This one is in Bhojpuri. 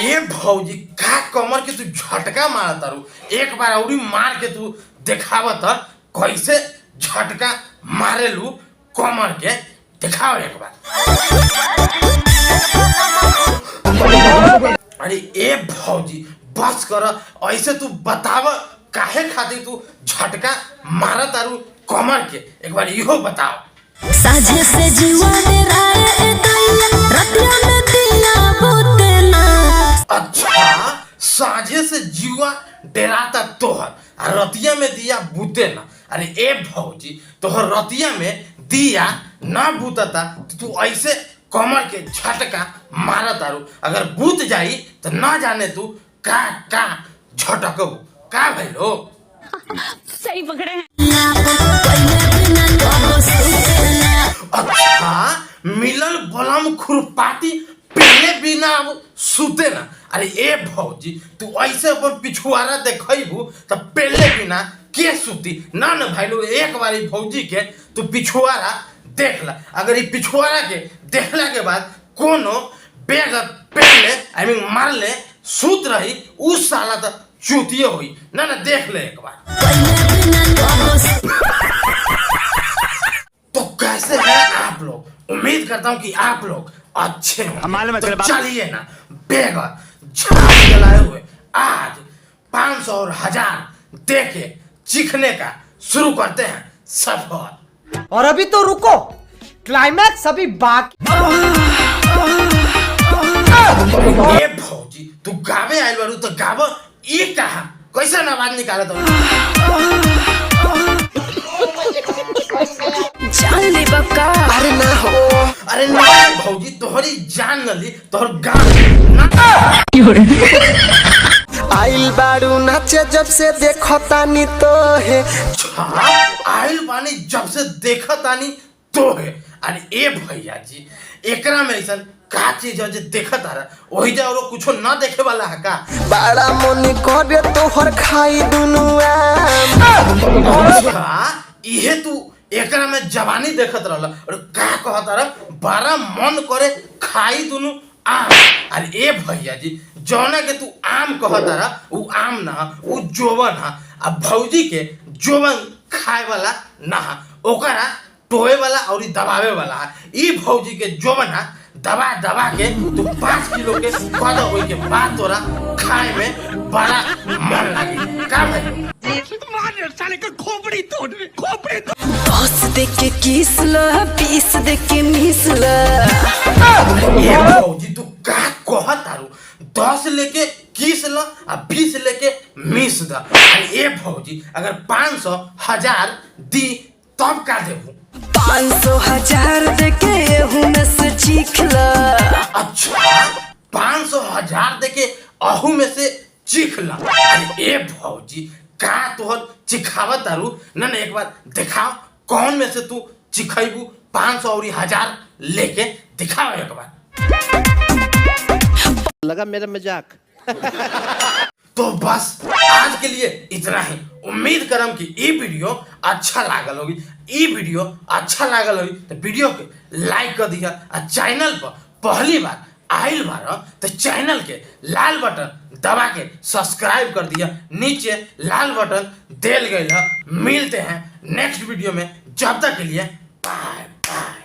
ए भौजी का कमर के तू झटका मारा तारू, एक बार औरी मार के तू देखाव त कैसे झटका मारे लू कमर के, दिखाओ एक बार। अरे ए भौजी बस कर, ऐसे तू बताव काहे खातिर तू झटका मारा तारू कमर के, एक बार इहो बताओ। साझे से जीवा दे राय रतिया में दिया बुतना। अच्छा, साझे से जीवा डराता तोहर आ रतिया में दिया बुते ना। अरे ए भौजी तोहर रतिया में दिया ना बुतता तो तू ऐसे कमर के झटका मारा तारू, अगर बुत जाई तो ना जाने तू का झटकबू का भइलो। सही पकड़े हैं। अच्छा, मिलल बलम खुरपाती पहले बिना अब सुते ना। अरे ए भौजी तू ऐसे अपन पिछुआरा देखबू तो पहले बिना के सुती ना न भाईलो। एक बारी भौजी के तू पिछुआरा देख ला, अगर ये पिछुआरा के देखला के बाद कोनो बेग पहले आई मीन मार ले सूत रही उस साला तो चूतिए हुई ना ना, देख ले एक बार। तो कैसे हैं आप लोग, उम्मीद करता हूँ कि आप लोग अच्छे होंगे। तो चलिए ना बेगर झाड़ जलाए हुए आज 500 और 1000 दे के चीखने का शुरू करते हैं सफर। और अभी तो रुको, क्लाइमैक्स अभी बाकी। ए भौजी तू गावे आइल बारू तो गाव, ये कहा कैसा आवाज निकाला तो जान ले बक्का। अरे ना हो, अरे ना भौजी तोहरी जान न ली, तोहर गान ना। आइल बारू नाचे जब से देखो तानी तो है। आइल बानी जब से देखा तानी तो है। अरे ए भैया जी एकरा में ऐसा का चीज है जो देखा तारा वही जा और कुछो ना देखे वाला है का। बड़ा मन करे तोहर खाई दुनु अच्छा, इहे तू एकरा में जवानी देखत रहला और का कहत रहा बड़ा मन करे खाई दुनु आम। अरे ए भैया जी जौना के तू आम कहत रहा उ आम ना, उ जोवन हा। अब भौजी के जोवन खाए वाला ना, ओकरा टोए वाला और दबावे वाला है। ई भौजी के जोवन हा दबा दबा के तू 5 किलो के कद होई के बाद तोरा खाए में बड़ा मन लागी का भाई। साले का खोपड़ी तोड़ बॉस देख के किस लो, पीस देख के मिस लो। ये भौजी तू का कहत तारू 10 लेके 20 लो और 20 लेके मिस द। ये भौजी अगर 500 1000 दी तब का देबू। 500 1000 देके एहू में से चीख लो। अच्छा 500 1000 देके अहू में से चीख ला। अरे ए भौजी का तोहर चिखावत तारू ना ना, एक बार दिखाओ कौन में से तू चिखैबू 500 और 1000 लेके दिखाओ एक बार। लगा मेरा मजाक। तो बस आज के लिए इतना ही। उम्मीद करम कि ये वीडियो अच्छा लागल होगी। ये वीडियो अच्छा लागल होगी तो वीडियो के लाइक कर दिया और चैनल पर पहली बार आइल बार तो चैनल के लाल बटन दबा के सब्सक्राइब कर दिया। नीचे लाल बटन देल गई है। मिलते हैं नेक्स्ट वीडियो में, जब तक के लिए बाय बाय।